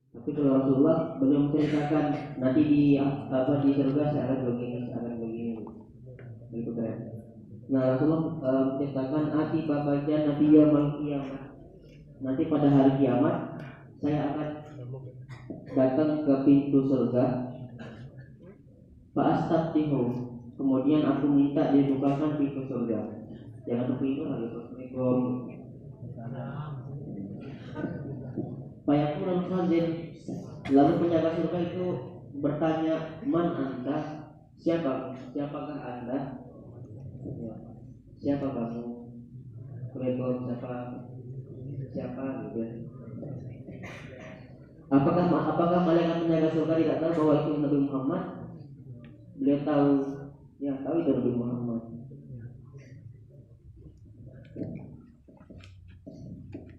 Tapi kalau Rasulullah belum menceritakan nanti di di surga saya akan begini, itu keren. Nah Rasulullah menceritakan ati babajan Nabi yaumil kiamat. Nanti pada hari kiamat saya akan datang ke pintu surga. Fa'astaftihu, kemudian aku minta dibukakan pintu surga. Jangan terpintu lagi Assalamualaikum. Fayaqulul khazin, lalu penjaga surga itu bertanya, man anta, siapakah anda? Ya. Siapa kamu? Siapa gitu ya. Apakah malaikat penjaga surga tidak tahu bahwa itu Nabi Muhammad? Beliau tahu, ya tahu itu Nabi Muhammad.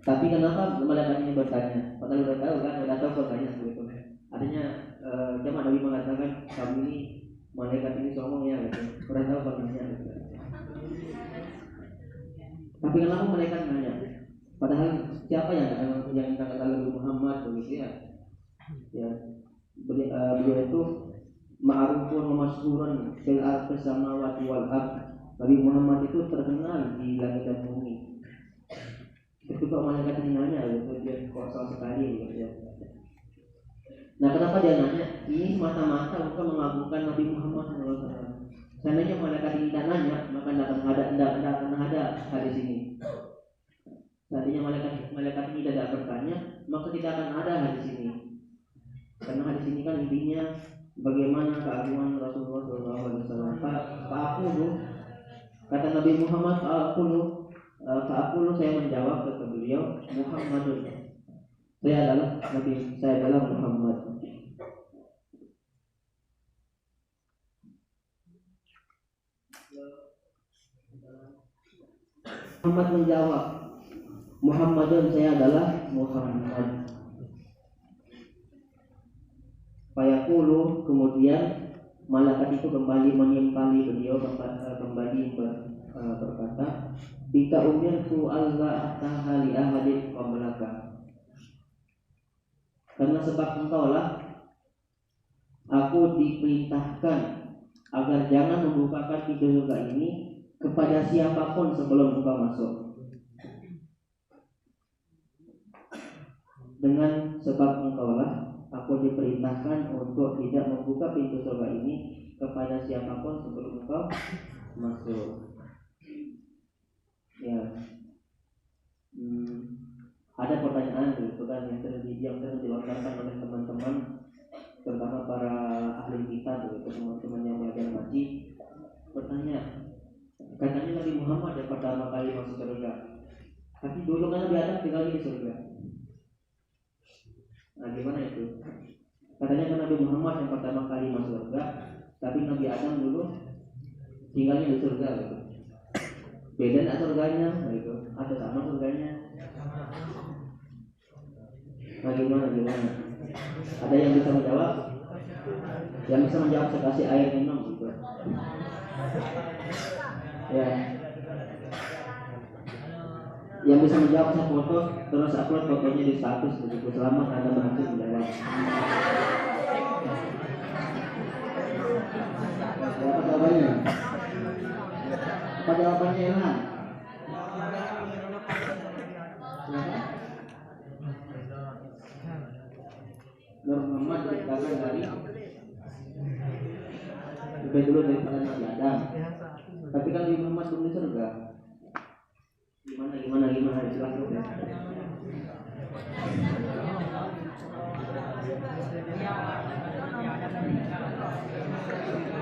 Tapi kenapa malaikat ini bertanya? Padahal udah tahu kan, udah tahu bertanya gitu. Artinya cuma Nabi mengatakan kamu ini malaikat ini sombong ya gitu. Udah tahu bertanya gitu. Tapi kenapa malaikat nanya? Padahal siapa yang kata Nabi Muhammad begitu ya? Ya beliau itu ma'rufun wa masyhurun fil ardi samawati wal ard. Nabi Muhammad itu terkenal di langit dan bumi. Itu kok malaikat ini nanya gitu, dia kosong sekali gitu ya. Nah kenapa dia nanya? Ini semata-mata untuk mengagungkan Nabi Muhammad SAW. Seandainya malaikat ini tidak nanya, maka tidak akan ada hadis ini. Seandainya malaikat ini tidak bertanya, maka tidak akan ada hadis ini. Karena hadis ini kan intinya bagaimana keagungan Rasulullah SAW. Fa'aqulu, kata Nabi Muhammad, fa'aqulu, saya menjawab kata beliau, Muhammadun, saya adalah Muhammad. Muhammad menjawab, Muhammadun, saya adalah Muhammad. Fayaqulu, kemudian malaikat itu kembali menimpali beliau, kembali berkata, Bika umirtu alla ataha li ahadin qablaka. Karena sebab engkaulah aku diperintahkan agar jangan membukakan pintu surga ini kepada siapapun sebelum engkau masuk. Dengan sebab engkaulah aku diperintahkan untuk tidak membuka pintu surga ini kepada siapapun sebelum engkau masuk. Ya, ada pertanyaan gitu kan yang sering dilontarkan oleh teman-teman, terutama para ahli kitab, gitu, teman-teman yang belajar ngaji, bertanya, katanya Nabi Muhammad yang pertama kali masuk surga, tapi dulu kan Nabi Adam tinggal di surga. Nah gimana itu? Katanya kan Nabi Muhammad yang pertama kali masuk surga, tapi Nabi Adam dulu tinggalnya di surga gitu. Beda nggak surganya gitu? Atau sama surganya? Nah gimana? Ada yang bisa menjawab? Yang bisa menjawab saya kasih air minum gitu. Ya. Yang bisa menjawab saya foto terus upload fotonya di status begitu. Selamat Anda berhasil menjawab. Apa jawabannya? Apa jawabannya Ilham? Nur Muhammad diciptakan dari lebih dulu daripada Nabi Adam. Tapi kan Nabi Muhammad belum di surga. Gimana silahkan ya.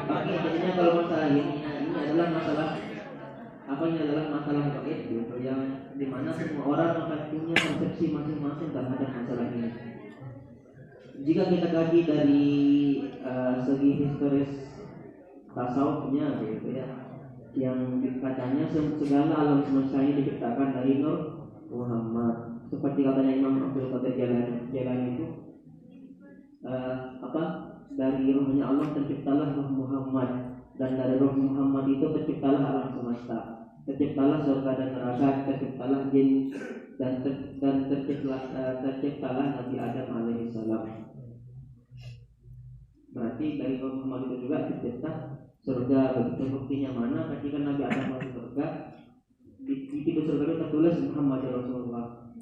Oke, jadinya kalau masalah ini adalah masalah gaib gitu, yang dimana semua orang akan punya konsepsi masing-masing terhadap masalah ini. Jika kita kaji dari segi historis tasawufnya gitu ya, yang katanya segala alam semesta ini diciptakan dari Nur Muhammad, seperti katanya Imam Abdul Qadir Jailani itu dari rohnya Allah terciptalah Roh Muhammad, dan dari Roh Muhammad itu terciptalah alam semesta, terciptalah surga dan neraka, terciptalah jin dan terciptalah Nabi Adam alaihissalam. Berarti dari Muhammad itu juga tercipta surga. Begitu buktinya mana? Ketika Nabi Adam masuk surga, di pintu surga itu tertulis Muhammad Rasulullah.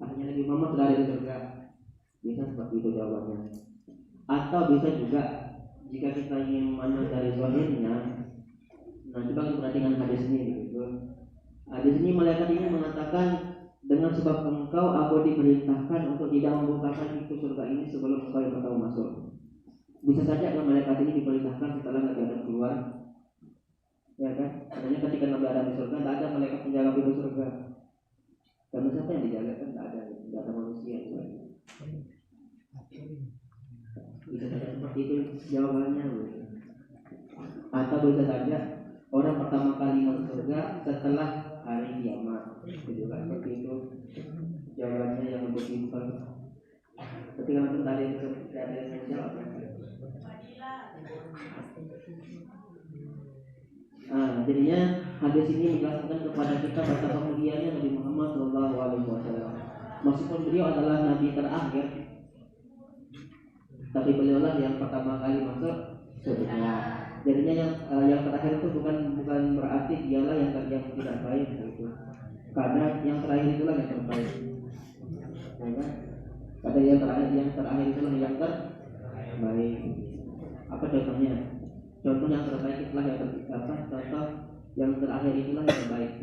Artinya Nabi Muhammad sudah ada di surga. Bisa seperti itu jawabannya. Atau bisa juga jika kita ingin memandang dari zahirnya, nah coba kita perhatikan hadis ini begitu. Hadis ini malaikat ini mengatakan, dengan sebab engkau aku diperintahkan untuk tidak membukakan pintu surga ini sebelum engkau yang pertama masuk. Bisa saja kalau malaikat ini diperintahkan setelah Nabi Adam keluar, ya kan? Artinya ketika Nabi Adam di surga, tidak ada malaikat penjaga pintu surga. Karena siapa yang dijaga kan tidak ada manusia juga. Bisa saja seperti itu jawabannya. Atau bisa saja orang pertama kali masuk surga setelah hari kiamat. Itu juga seperti itu jawabannya yang lebih simpel. Ketika nanti tadi ada spesial apa? Jadinya hadis ini menjelaskan kepada kita betapa mulianya Nabi Muhammad SAW. Meskipun beliau adalah nabi terakhir, tapi beliau lah yang pertama kali masuk surga. Jadinya yang terakhir itu bukan berarti dialah yang tidak baik gitu. Karena yang terakhir itulah yang terbaik. Ya kan? Pada yang terakhir itulah yang terbaik. Apa contohnya? Contoh yang terbaik itulah yang contoh yang terakhir itulah yang terbaik.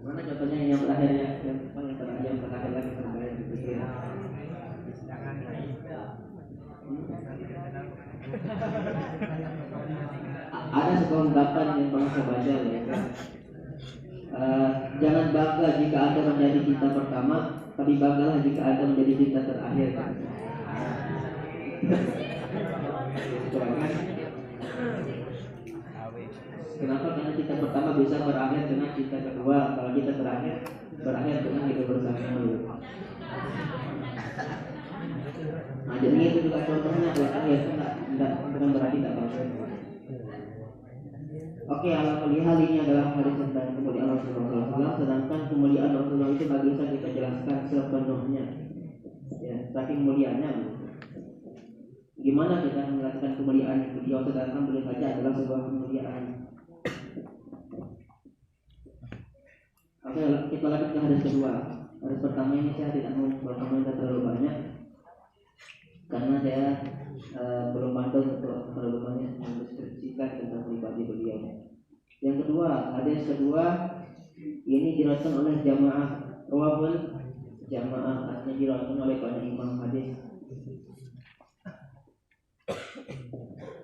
Mana contohnya yang terakhir yang terakhir lagi terbaik gitu ya. Ada sebuah ungkapan yang pernah saya baca ya kan? Jangan bangga jika Anda menjadi cinta pertama, tapi banggalah jika Anda menjadi cinta terakhir. Kenapa? Karena cinta pertama bisa berakhir dengan cinta kedua, kalau cinta terakhir berakhir dengan hidup bersama. Nah, jadi itu juga contohnya kalau akhir bukan berarti tidak bagus. Oke, ala hal ini adalah hadis tentang kemuliaan Rasulullah SAW. Sedangkan kemuliaan Rasulullah itu bagi bisa kita jelaskan sepenuhnya. Ya, saking mulianya. Gimana kita mengatakan kemuliaan beliau sedangkan beliau saja adalah sebuah kemuliaan. Oke, kita lanjut ke hadis kedua. Hadis pertama ini saya tidak mau berkomentar terlalu banyak karena saya belum pandai untuk terlalu banyak mendeskripsikan tentang pribadi beliau. Yang kedua, hadis kedua ini diriwayatkan oleh jamaah rawahul jamaah, artinya diriwayatkan oleh para imam hadis.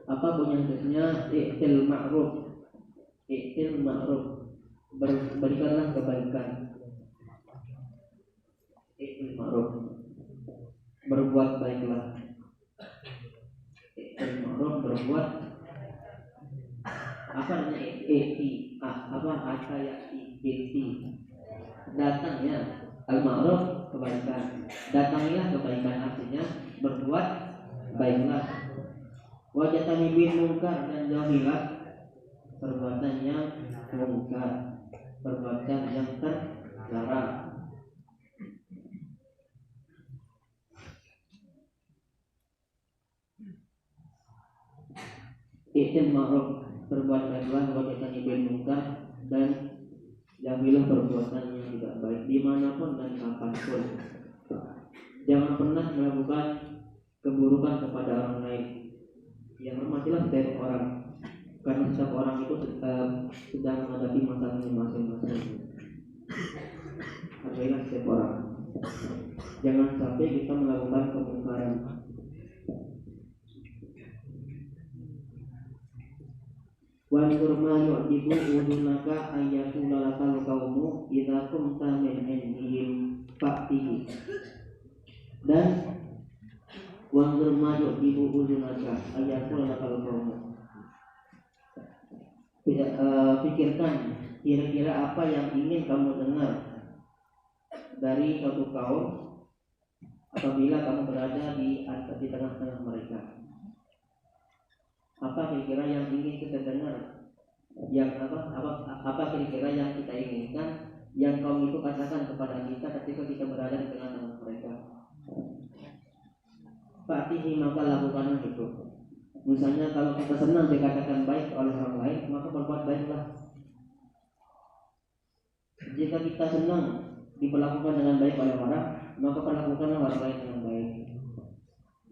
Apa bunyi hadisnya? I'til ma'ruf. I'til ma'ruf, berikanlah kebaikan. I'til ma'ruf, berbuat baiklah. I'til ma'ruf, berbuat apa namanya? Datangnya al-ma'ruf, kebaikan. Datangilah kebaikan, artinya berbuat baiklah. Wajatani bin munkar, dan jauhilah perbuatan yang munkar, perbuatan yang terlarang. I'til ma'ruf, berbuat baiklah, wajatani bin munkar, dan jauhilah perbuatan yang tidak baik dimanapun dan kapanpun. Jangan pernah melakukan keburukan kepada orang lain. Yang hormatilah setiap orang, karena setiap orang itu sedang menghadapi masalahnya masing-masing. Hargailah setiap orang. Jangan sampai kita melakukan kemungkaran. Wa kurma yu'jibu udunaka ayyakuna lakal qaumu idza kunta min indihim fa'tihi. Dan wa kurma yu'jibu udunaka ayyakuna lakal qaumu. Pikirkan kira-kira apa yang ingin kamu dengar dari suatu kaum apabila kamu berada di tengah-tengah mereka. Apa apa kira-kira yang ingin kita dengar, yang apa kira-kira yang kita inginkan, yang kaum itu katakan kepada kita ketika kita berada di tengah-tengah mereka. Fatihi, maka lakukanlah itu. Misalnya kalau kita senang dikatakan baik oleh orang lain, maka berbuat baiklah. Jika kita senang diperlakukan dengan baik oleh orang, maka perlakukanlah orang lain dengan baik.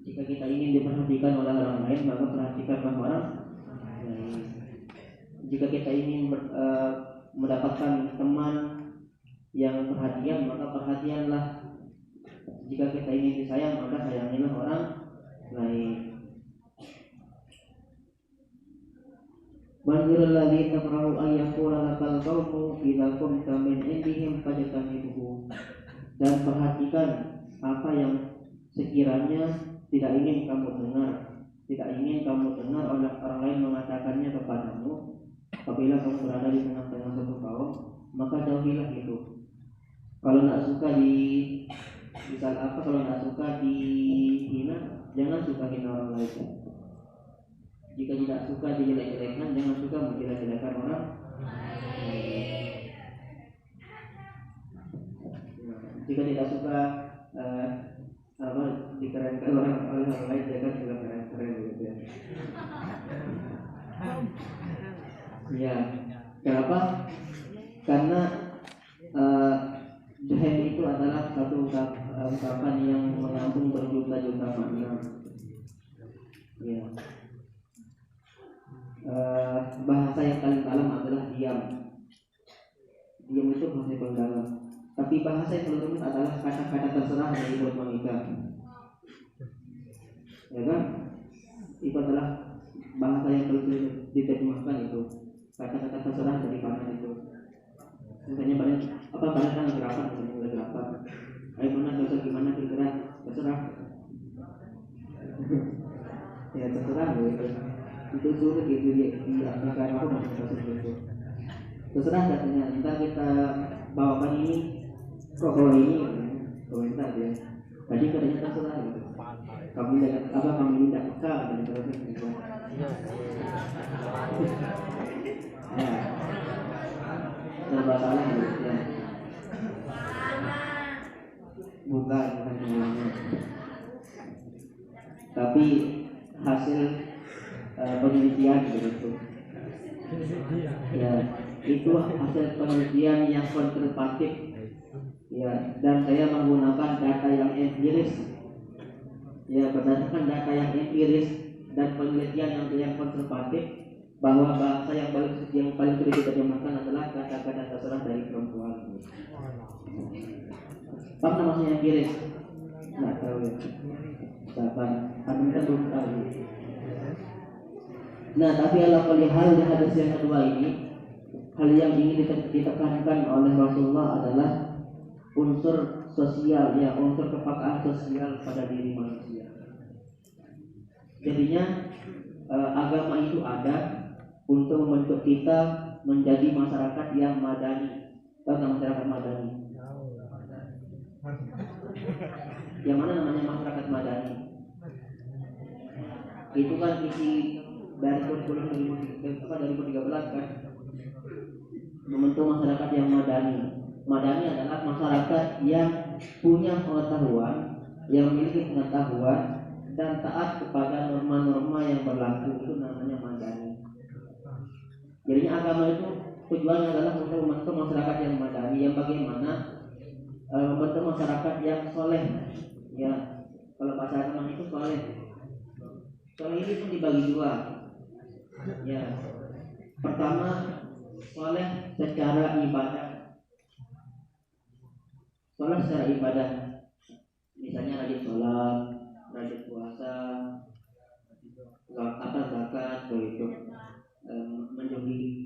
Jika kita ingin diperhatikan oleh orang lain, maka perhatikanlah orang lain. Jika kita ingin mendapatkan teman yang perhatian, maka perhatianlah. Jika kita ingin disayang, maka sayangilah orang lain. Manzurul ladzi taqra'u ayyaqula lakal qawmu idza kunta min indihim fajtanibuhu. Dan perhatikan apa yang sekiranya tidak ingin kamu dengar oleh orang lain mengatakannya kepadamu. Apabila kamu berada di tengah-tengah suatu kaum, maka jauhilah itu. Kalau tidak suka kalau tidak suka dihina, jangan suka hina orang lain. Jika tidak suka dijelek-jelekkan, jangan suka menjelek-jelekkan orang lain. Jika tidak suka dikerenkan oleh orang lain, jangan juga keren gitu ya. Ya, kenapa? Karena jahem itu adalah satu ungkapan yang mengandung berjuta-juta makna. Ya. Bahasa yang paling dalam adalah diam. Diam itu bahasa yang paling dalam. Tapi bahasa yang paling rumit adalah kata-kata terserah dari mulut manusia. Ya kan? Itu adalah bahasa yang paling sulit diterjemahkan itu. Kata-kata terserah dari mana itu. Misalnya banyak kan lagi rapat. Ayo mana dosa gimana kira-kira terserah. Ya terserah gitu. Itu sulit gitu diartikan apa maksud itu. Terserah katanya. Ntar kita bawakan ini, kalau ini komentar ya. Tadi katanya terserah gitu. Kamu tidak peka dan terus gitu. Ya. Serba salah gitu ya. Bukan semuanya. Tapi hasil penelitian begitu. Ya, itu hasil penelitian yang konservatif. Ya, dan saya menggunakan data yang empiris. Ya, berdasarkan data yang empiris dan penelitian yang konservatif, bahwa bahasa yang paling sulit diterjemahkan adalah kata-kata terserah dari perempuan. Apa namanya empiris? Nggak tahu ya. Kapan? Kita belum tahu. Nah, tapi hal di hadis yang kedua ini, hal yang ingin ditekankan oleh Rasulullah adalah unsur sosial, ya, unsur kepekaan sosial pada diri manusia. Jadinya agama itu ada untuk membentuk kita menjadi masyarakat yang madani. Tahu nggak masyarakat madani? Yang mana namanya masyarakat madani? Itu kan isi dari kurikulum 2013 kan, membentuk masyarakat yang madani. Madani adalah masyarakat yang punya pengetahuan, yang memiliki pengetahuan dan taat kepada norma-norma yang berlaku. Itu namanya madani. Jadinya agama itu tujuannya adalah untuk membentuk masyarakat yang madani, yang bagaimana membentuk masyarakat yang soleh. Ya, kalau bahasa agama itu soleh. Soleh ini pun dibagi dua. Ya, pertama soleh secara ibadah. Soleh secara ibadah, misalnya rajin sholat, rajin puasa, zakat, begitu, menjauhi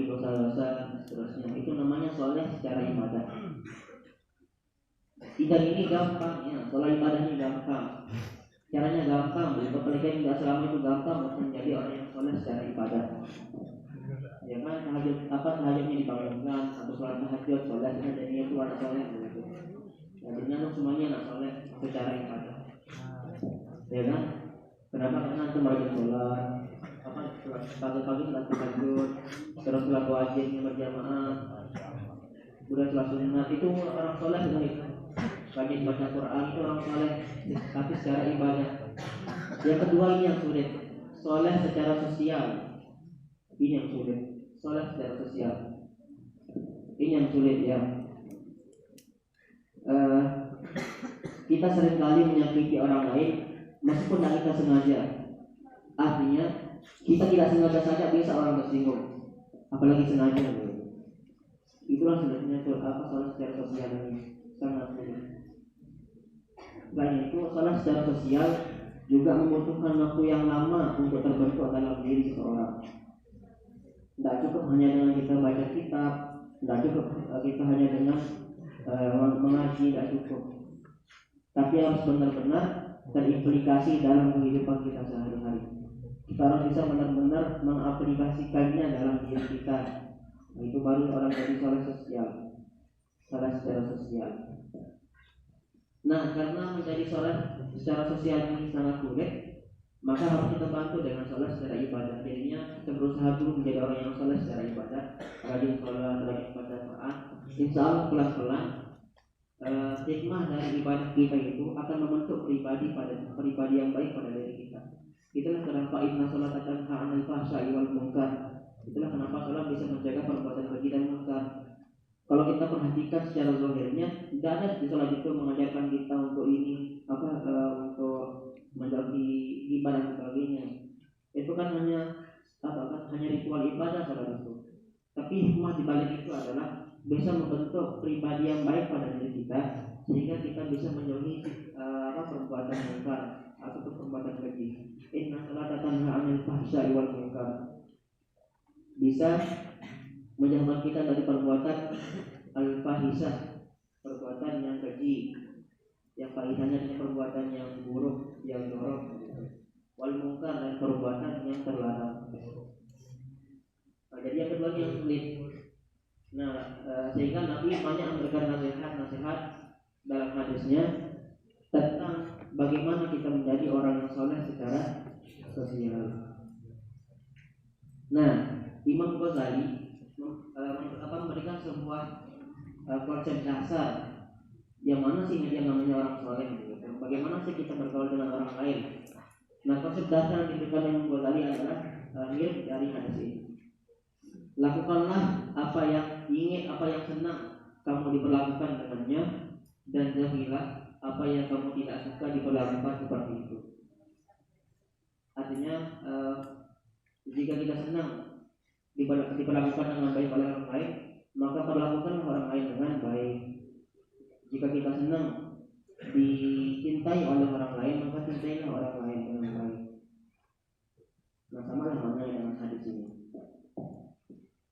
dosa-dosa, seterusnya. Itu namanya soleh secara ibadah. Tidak, ini gampang ya, soleh ibadah ini gampang. Caranya gampang, apalagi yang selama itu gampang untuk menjadi orang yang soleh secara ibadah. Ya kan, tahajudnya dibangunkan, atau sholat tahajud, soleh, jadi itu ada soleh gitu. Jadinya semuanya nak soleh secara ibadah. Ya kan? Kenapa? Karena antum rajin sholat, pagi-pagi sholat tahajud, terus sholat wajibnya berjamaah, udah sholat sunat, itu orang soleh dengan itu. Rajin baca Quran itu orang soleh, tapi secara ibadah. Yang kedua ini yang sulit, soleh secara sosial. Ini yang sulit, soleh secara sosial. Ini yang sulit ya. Kita seringkali menyakiti orang lain meskipun tidak kita sengaja. Artinya kita tidak sengaja saja bisa orang tersinggung, apalagi sengaja. Itulah sebenarnya salah secara sosial ini sangat sulit. Selain itu, salah secara sosial juga membutuhkan waktu yang lama untuk terbentuk dalam diri seseorang. Tidak cukup hanya dengan kita baca kitab, tidak cukup kita hanya dengan mengaji, tidak cukup. Tapi harus benar-benar terimplikasi dalam kehidupan kita sehari-hari. Kita harus bisa benar-benar mengaplikasikannya dalam diri kita. Itu baru orang jadi soleh sosial, soleh secara sosial. Nah, karena menjadi soleh secara sosial ini sangat sulit, maka harus kita bantu dengan soleh secara ibadah. Jadinya kita berusaha dulu menjadi orang yang soleh secara ibadah, rajin sholat, rajin baca Quran. Insya Allah pelan-pelan hikmah dari ibadah kita itu akan membentuk pribadi yang baik pada diri kita. Itulah kenapa inna sholata tanha 'anil fahsya'i wal munkar. Itulah kenapa sholat bisa menjaga perbuatan keji dan munkar. Kalau kita perhatikan secara zahirnya, tidak ada di sholat itu mengajarkan kita untuk ini untuk menjauhi ibadah dan sebagainya. Itu kan hanya ritual ibadah sholat itu. Tapi hikmah di balik itu adalah bisa membentuk pribadi yang baik pada diri kita, sehingga kita bisa menjauhi perbuatan munkar atau perbuatan keji. Inna sholata tanha 'anil fahsya'i wal munkar. Bisa menjauhkan kita dari perbuatan al-fahisah, perbuatan yang keji, yang fahisahnya adalah perbuatan yang buruk, yang jorok, wal munkar, dan perbuatan yang terlarang. Jadi yang kedua yang sulit. Sehingga Nabi banyak memberikan nasihat dalam hadisnya tentang bagaimana kita menjadi orang yang soleh secara sosial. Imam Ghazali memberikan sebuah konsep dasar yang mana sih yang namanya orang soleh, gitu. Bagaimana sih kita bergaul dengan orang lain. Konsep dasar yang diberikan Imam Ghazali adalah mirip dari hadis ini. Lakukanlah apa yang ingin, apa yang senang kamu diperlakukan dengannya, dan jauhilah apa yang kamu tidak suka diperlakukan seperti itu. Artinya jika kita senang diperlakukan dengan baik oleh orang lain, maka perlakukanlah orang lain dengan baik. Jika kita senang dicintai oleh orang lain, maka cintailah orang lain dengan baik. Sama lah maknanya dengan hadis ini.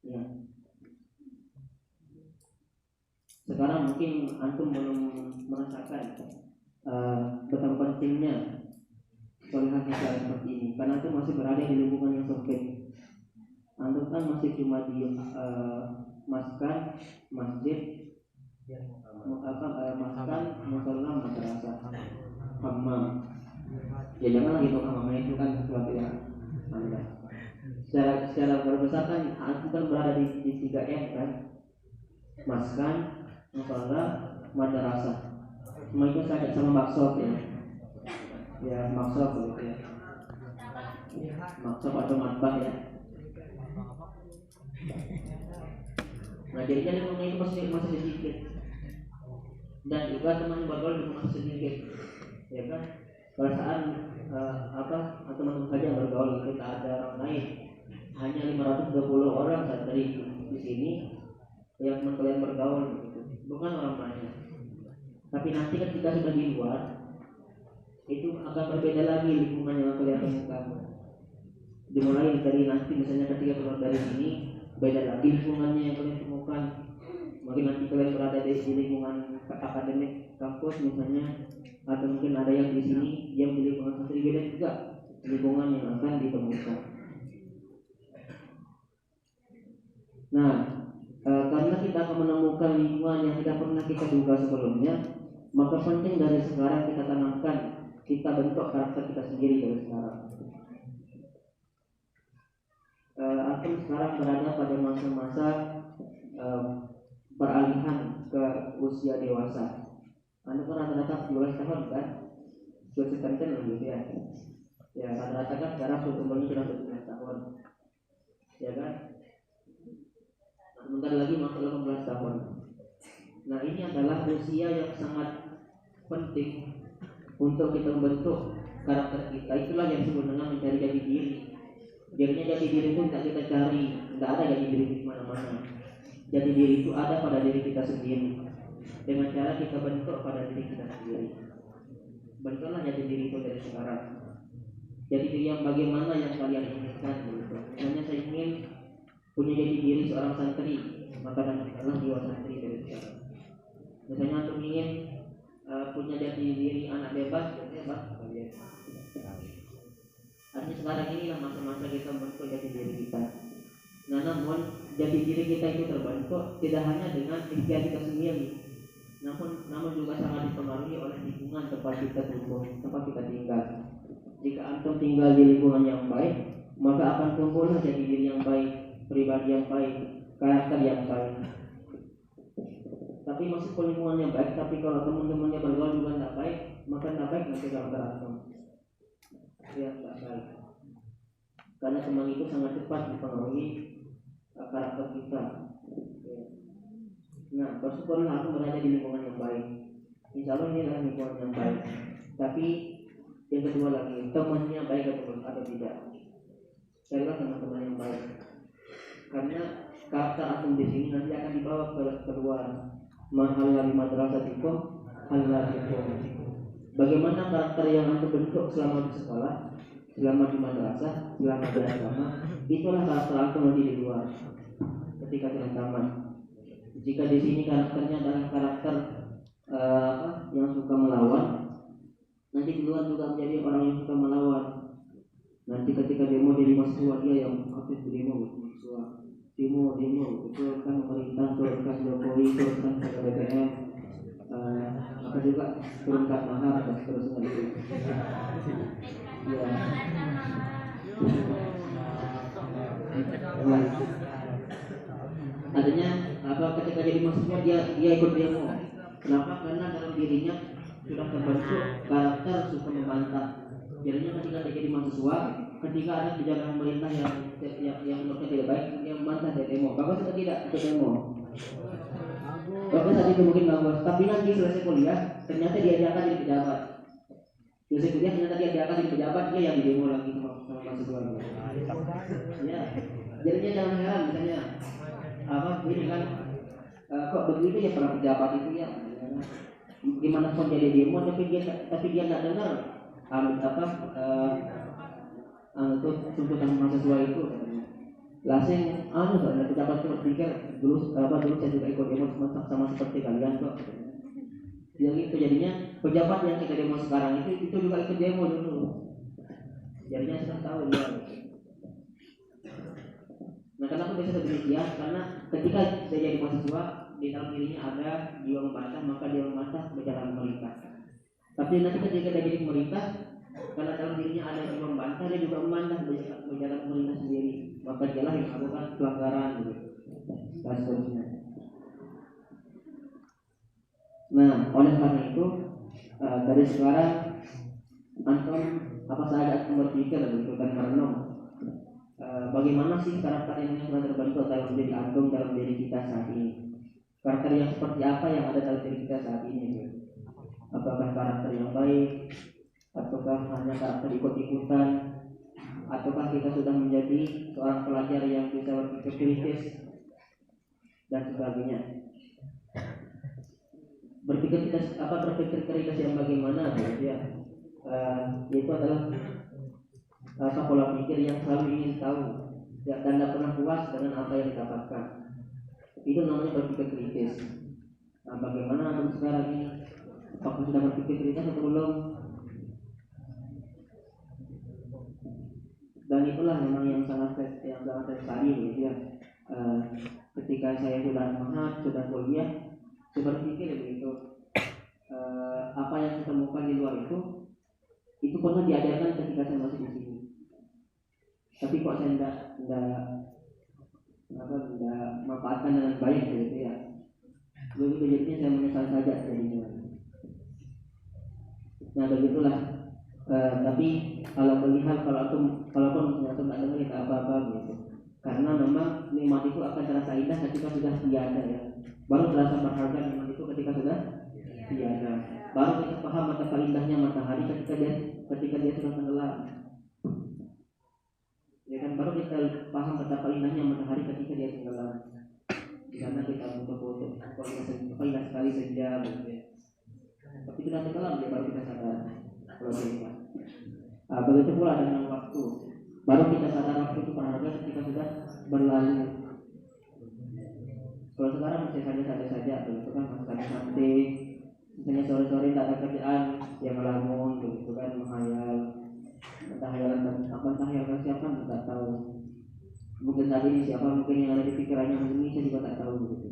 Ya. Sekarang mungkin antum belum merasakan betapa pentingnya sholat seperti ini, karena antum masih berada di lingkungan yang sempit. Antum kan masih cuma di maskan, masjid, maskan, musola, madrasah, hammam. Ya janganlah itu hammamnya itu kan sesuatu yang Anda. Secara berbesar kan antum kan berada di 3M kan, maskan, musola, madrasah. Semua itu sakit sama maksud ya maksud begitu ya, maksud atau matbah ya. Jadinya lingkungan itu masih sedikit, dan juga teman bergaul juga masih sedikit, ya kan? Perasaan teman-teman saja bergaul, kita ada orang lain, hanya 520 orang saat dari di sini yang teman kalian bergaul, gitu. Bukan orang banyak. Tapi nanti ketika sudah di luar, itu akan berbeda lagi lingkungan yang kalian temukan. Dimulai dari nanti misalnya ketika keluar dari sini, beda lagi lingkungannya yang kalian temukan. Mungkin nanti kalian berada di lingkungan akademik kampus misalnya, atau mungkin ada yang di sini yang di lingkungan santri, beda juga lingkungan yang akan ditemukan. Karena kita akan menemukan lingkungan yang tidak pernah kita duga sebelumnya, maka penting dari sekarang kita tanamkan kita bentuk karakter kita sendiri dari sekarang. Antum sekarang berada pada masa-masa peralihan ke usia dewasa. Anda kan rata-rata 12 tahun kan? Sudah sekanten gitu ya. Ya rata-rata kan sekarang umurnya sudah 17 tahun. Ya kan? Nah, sebentar lagi masuk 18 tahun. Nah ini adalah usia yang sangat penting untuk kita membentuk karakter kita. Itulah yang disebut dengan mencari jati diri. Jadinya jati diri itu tidak kita cari, tidak ada jati diri di mana-mana. Jati diri itu ada pada diri kita sendiri. Dengan cara kita bentuk pada diri kita sendiri. Bentuklah jati diri itu dari sekarang. Jati diri yang bagaimana yang kalian inginkan gitu. Misalnya saya ingin punya jati diri seorang santri, maka dapatkanlah jiwa santri dari sekarang. Misalnya untuk ingin punya jati diri anak bebas, bebas kalian. Artinya sekarang inilah masa-masa kita membentuk jati diri kita. Nah namun jati diri kita itu terbentuk tidak hanya dengan ikhtiar kita sendiri, namun juga sangat dipengaruhi oleh lingkungan tempat kita tumbuh, tempat kita tinggal. Jika antum tinggal di lingkungan yang baik, maka akan tumbuhlah jati diri yang baik, pribadi yang baik, karakter yang baik. Tapi meskipun lingkungannya baik, tapi kalau teman-temannya bergaul juga tidak baik, maka tidak baik nanti karakter antum. Ya tidak baik. Karena teman itu sangat cepat mempengaruhi karakter kita. Nah, bersyukurlah aku berada di lingkungan yang baik. Insya Allah ini adalah lingkungan yang baik. Tapi yang kedua lagi, temannya baik atau tidak. Carilah teman-teman yang baik. Karena karakter antum di sini nanti akan dibawa keluar. Mahalla di madrasatikum halatikum. Bagaimana karakter yang antum bentuk selama di sekolah, selama di madrasah, selama di agama, itulah karakter antum nanti di luar ketika sudah tamat. Jika di sini karakternya adalah karakter yang suka melawan, nanti di luar juga menjadi orang yang suka melawan. Nanti ketika demo jadi mahasiswa dia yang aktif demo mahasiswa, demo turunkan pemerintah, turunkan Jokowi, turunkan BBM, apa juga turunkan mahar dan seterusnya gitu. Ya. Artinya ketika jadi mahasiswa dia ikut demo. Kenapa? Karena dalam dirinya sudah terbentuk karakter suka membantah. Jadinya ketika dia jadi mahasiswa, ketika ada kebijakan pemerintah yang menurutnya tidak baik, dia membantah dari demo. Bagus atau tidak ikut demo? Bagus saat itu mungkin bagus. Tapi nanti selesai kuliah, ternyata dia diangkat jadi pejabat. Selesai kuliah ternyata dia diangkat jadi pejabat, dia yang di demo lagi sama mahasiswa. Ya, jadinya jangan heran misalnya ini kan kok begitu ya para pejabat itu ya. Gimana pun jadi demo tapi dia nggak dengar tuntutan mahasiswa itu. Lasing ada pejabat itu berpikir dulu saya juga ikut demo sama seperti kalian kok. Yang itu jadinya pejabat yang kita demo sekarang itu juga ikut demo dulu. Jadinya sudah tahu dia. Nah, kenapa bisa demikian? Karena ketika dia jadi mahasiswa, di dalam dirinya ada jiwa membantah, maka dia membantah kebijakan pemerintah. Tapi nanti ketika dia jadi pemerintah, karena dalam dirinya ada jiwa membantah, dia juga membantah kebijakan pemerintah sendiri. Maka dialah yang melakukan pelanggaran gitu. Dan seterusnya. Nah, oleh karena itu dari sekarang antum apa saja akan berpikir dan merenung. Bagaimana sih karakter yang sudah terbentuk dalam diri antum, dalam diri kita saat ini? Karakter yang seperti apa yang ada dalam diri kita saat ini? Apakah karakter yang baik, ataukah hanya karakter ikut-ikutan, ataukah kita sudah menjadi seorang pelajar yang bisa berpikir kritis dan sebagainya? Berpikir kritis yang bagaimana? Ya, itu adalah pola pikir yang selalu ingin tahu dan tidak pernah puas dengan apa yang didapatkan. Itu namanya berpikir kritis. Nah, bagaimana antum sekarang ini? Apakah sudah berpikir kritis atau belum? Dan itulah memang yang sangat saya sekali gitu ya. Ketika saya sudah semangat, sudah kuliah, saya berpikir begitu. Apa yang saya temukan di luar itu itu pernah diajarkan ketika saya masih di sini. Tapi kok saya tidak manfaatkan dengan baik gitu ya. Begitu jadinya saya menyesal saja jadinya. Nah begitulah. Tapi kalau melihat kalaupun ternyata tidak dengar tidak apa-apa gitu. Karena memang nikmat itu akan terasa indah ketika sudah tiada ya. Baru terasa berharga nikmat itu ketika sudah tiada. Baru kita paham betapa indahnya matahari ketika dia sudah tenggelam. Ya kan, baru kita paham betapa indahnya matahari ketika dia tenggelam. Di sana kita foto-foto, indah sekali senja gitu ya. Tapi sudah tenggelam dia baru kita sadar kalau dia. Begitu pula dengan waktu. Baru kita sadar waktu itu berharga ketika sudah berlalu. Kalau sekarang masih saja, begitu kan, masih santai. Misalnya sore-sore tak ada kerjaan, yang ngelamun, begitu kan, menghayal. Entah hayalan siapa tidak tahu. Mungkin saat ini siapa mungkin yang ada di pikirannya ini saya juga tak tahu begitu.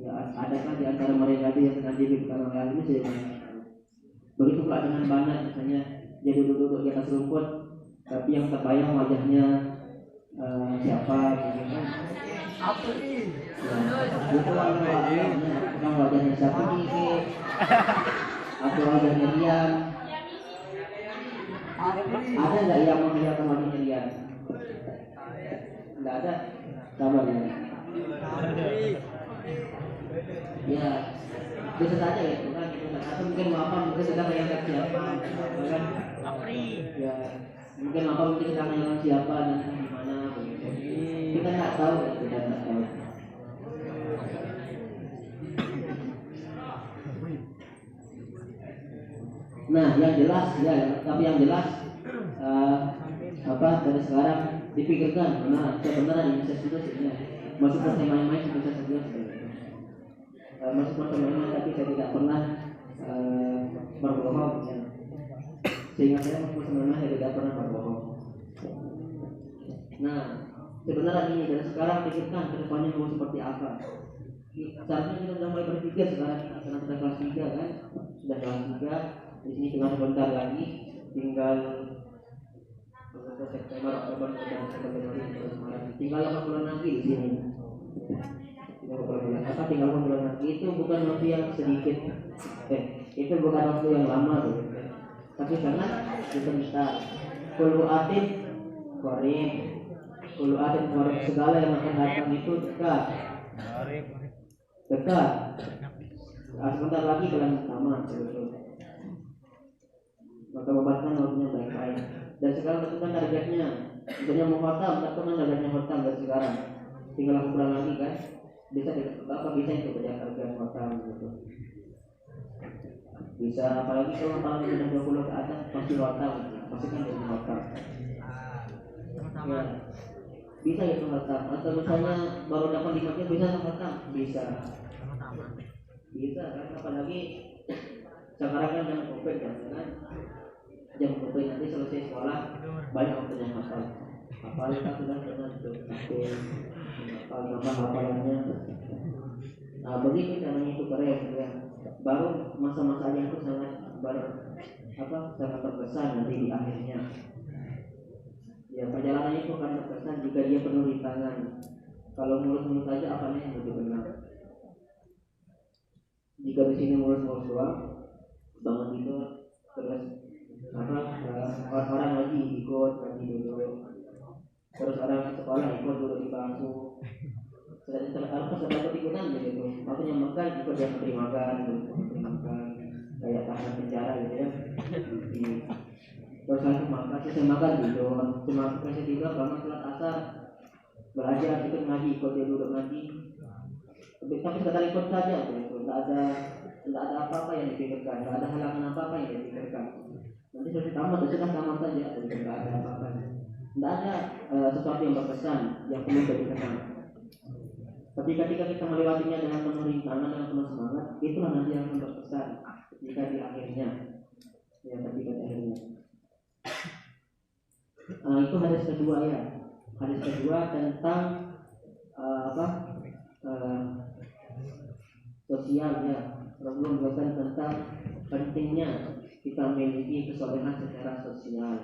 Ya adakah di antara mereka itu yang sedang dipikirkan oleh hal ini saya tidak tahu. Begitu pula dengan banyak, misalnya dia duduk di atas rumput, tapi yang terbayang wajahnya siapa, gitu kan? Itu bukan wajahnya siapa ini, atau wajahnya Rian. Ada nggak yang menghayalkan wajahnya Rian? Nggak ada, sabar ya. Ya, bisa saja ya, kan? Atau mungkin mungkin sedang menghayalkan siapa, kan? Ya, mungkin mungkin sedang menghayalkan siapa dan gimana begitu. Kita nggak tahu, kita nggak tahu. Nah, yang jelas ya, tapi yang jelas dari sekarang dipikirkan sebenarnya ini saya sudah masuk ke main-main sudah saja masuk ke main-main, tapi saya tidak pernah berbohong ya. Sehingga saya masuk ke main-main saya tidak pernah berbohong. Nah, sebenarnya ini dari sekarang pikirkan ke depannya mau seperti apa. Seharusnya kita sudah mulai berpikir sekarang karena kita kelas 3 kan, sudah kelas 3 di sini cuma sebentar lagi, tinggal September, Oktober, tinggal 8 bulan lagi di sini. Tinggal 8 bulan lagi itu bukan waktu yang sedikit, itu bukan waktu yang lama, tapi sangat sebentar. Kulu atin korin, segala yang akan datang itu dekat. Sebentar lagi bulan pertama, maka membatalkan waktunya baik-baik. Dan sekarang tentukan targetnya, misalnya mau khatam, tentukan targetnya khatam dari sekarang. Tinggal 8 bulan lagi kan, bisa itu kerja target khatam gitu. Bisa, apalagi kalau tahun sudah 20 ke atas pasti khatam, pasti kan jadi khatam. Ya, bisa itu khatam. Atau misalnya baru dapat 5 jam bisa khatam, bisa kan, apalagi sekarang kan jam COVID kan, jam COVID nanti selesai sekolah banyak waktunya hafal. Hafal kan sudah pernah hafalannya. Nah begitu caranya itu keren ya. Baru masa-masanya itu sangat sangat berkesan nanti di akhirnya. Ya perjalanan itu akan berkesan jika dia penuh rintangan. Kalau mulus-mulus saja apanya yang lebih benar. Jika di sini mulus-mulus doang, bangun tidur terus orang lagi ikut dulu, terus orang sekolah ikut dulu di bangku, harus ada ikutan begitu. Makanya makan ikut yang menteri makan, kayak tahanan penjara gitu ya. Terus saya makan gitu, cuma kasih tidur bangun sholat asar, belajar ikut ngaji, ikut dia duduk ngaji. Tapi sekadar ikut saja begitu, tidak ada apa-apa yang dipikirkan, tidak ada halangan apa-apa yang dipikirkan. Nanti sudah tamat saja, tidak ada apa-apa. Tidak ada sesuatu yang berkesan yang perlu dikenang. Tapi ketika kita melewatinya dengan penuh rintangan dan penuh semangat, itulah nanti yang akan berkesan jika di akhirnya. Ya, ketika di akhirnya. Itu hadis kedua ya. Hadis kedua tentang sosial ya. Rasulullah menjelaskan tentang pentingnya kita memiliki kesolehan secara sosial.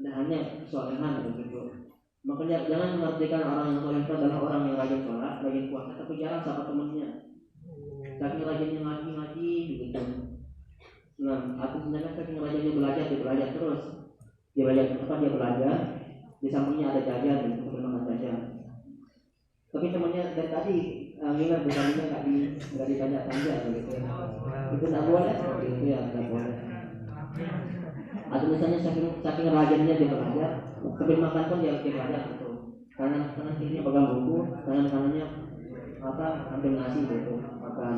Tidak hanya kesolehan begitu. Makanya jangan mengartikan orang yang soleh itu adalah orang yang rajin sholat, rajin puasa, tapi jarang sama temannya. Saking rajinnya ngaji begitu. Nah, artinya kan saking rajinnya belajar terus. Dia belajar, di sampingnya ada jajan, untuk makan jajan. Tapi temannya dari tadi nginep bukannya nggak ditanya-tanya begitu. Itu tidak boleh, begitu ya, tidak boleh. Atau misalnya saking rajinnya dia belajar, sambil makan pun dia belajar gitu. Kanan kirinya pegang buku, tangan kanannya ambil nasi gitu makan.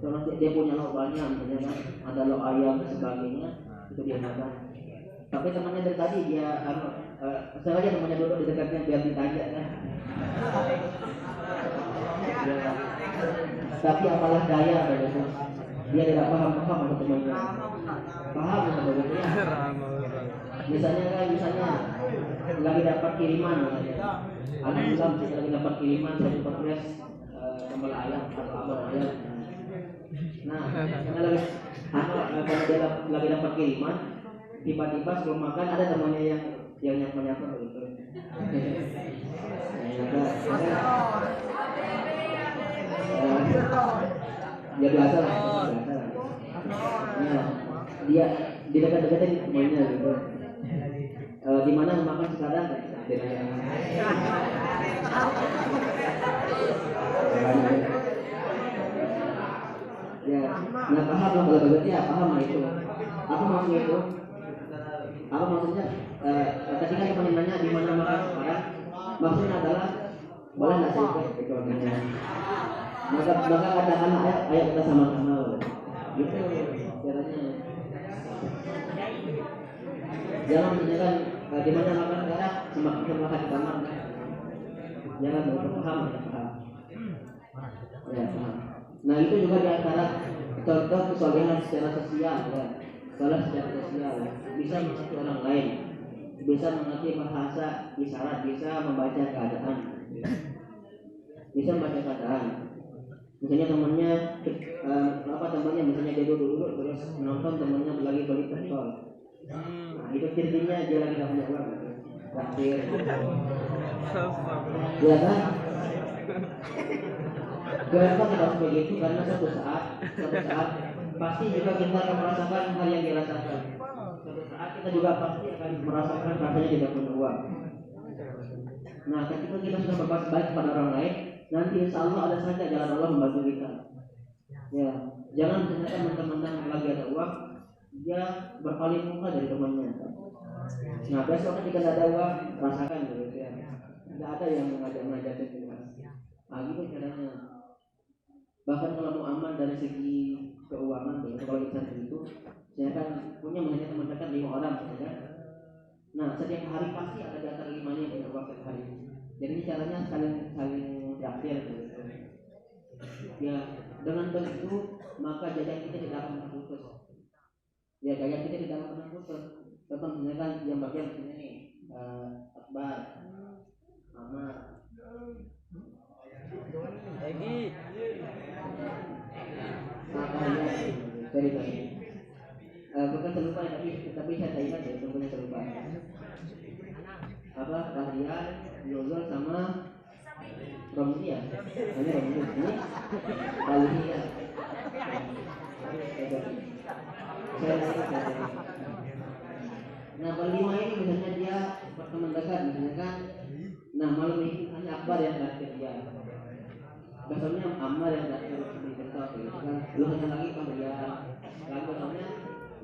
Kalau dia punya lauk banyak, misalnya kan ada lauk ayam dan sebagainya, itu dia makan. Tapi temannya dari tadi dia sengaja temannya duduk di dekatnya biar ditanya kan. Ya. Tapi apalah daya begitu. Dia tidak paham sama temannya. Paham begitu ya. Misalnya lagi dapat kiriman, alhamdulillah lagi dapat kiriman dari Polres sambal ayam atau abon ayam. Nah, kalau dia lagi dapat kiriman, tiba-tiba sebelum makan ada temannya yang nyapa begitu. Ya biasa lah. Dia di dekat-dekatin temannya gitu. Di mana makan sekarang? Ya, nah paham lah kalau begitu ya paham lah itu. Apa maksudnya? Ketika teman nanya di mana makan sekarang, maksudnya adalah boleh nggak sih gitu nanya. Maka katakanlah ayo kita sama-sama. Gitu caranya. Jangan menanyakan di mana makan sekarang, sama makan di kamar. Jangan paham. Ya, paham. Nah itu juga diantara contoh kesolehan secara sosial ya. Salah secara sosial bisa mengerti orang lain, bisa mengerti bahasa isyarat, bisa membaca keadaan. Misalnya temannya misalnya dia duduk terus menonton temannya lagi beli pentol. Nah, itu cirinya dia lagi tidak punya uang. Terakhir. Ya kan? Kenapa kita seperti itu? Karena suatu saat pasti juga kita akan merasakan hal yang dirasakan. Suatu saat kita juga pasti akan merasakan rasanya tidak punya uang. Nah, ketika kita sudah berbuat baik kepada orang lain, nanti insya Allah ada saja jalan Allah membantu kita. Ya, jangan ternyata mentang-mentang lagi ada uang, dia berpaling muka dari temannya. Nah, besok ketika tidak ada uang, rasakan gitu ya. Tidak ada yang mengajak kita. Nah, gitu caranya. Bahkan kalau mau aman dari segi keuangan, kalau kita itu, saya kan punya misalnya teman-teman 5 orang, ya. Nah, setiap hari pasti ada di antara 5 yang punya uang setiap hari. Jadi caranya saling traktir gitu. Ya, dengan begitu maka jajan kita tidak akan pernah putus. Ya, jajan kita tidak akan pernah putus. Contoh misalkan yang bagian sini nih, Akbar, Mama, Egi, sorry. Bukan terlupa tapi saya ingat ya, contohnya terlupa. Kahrian, Yozol sama Romli ya. Ini Romli ini Bali ya. Nah, berlima ini misalnya dia berteman dekat misalnya kan. Nah, malam ini hanya Akbar yang terakhir dia. Besoknya Ammar yang terakhir di tempat gitu kan. Besoknya lagi Kahrian. Lalu besoknya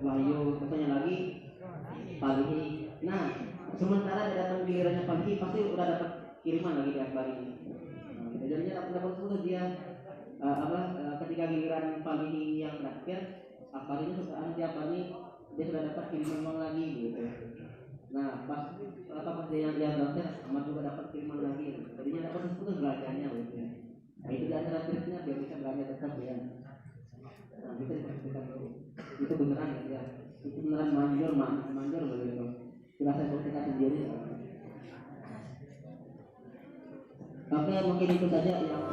Wahyu, besoknya lagi Pagi. Nah, sementara dia datang gilirannya pagi pasti udah dapat kiriman lagi di Akbar ini. Nah, jadinya dapat terus dia ketika giliran pagi yang terakhir Akbar ini sudah tiap hari dia sudah dapat kiriman uang lagi gitu. Nah, pas dia yang terakhir Ahmad juga dapat kiriman lagi. Jadinya dapat terus belanjanya gitu. Nah, itu di antara triknya biar bisa belanja tetap ya. Nah, bisa dipastikan itu beneran ya. Itu beneran manjur begitu. Kita saya buktikan sendiri. Oke, mungkin itu saja yang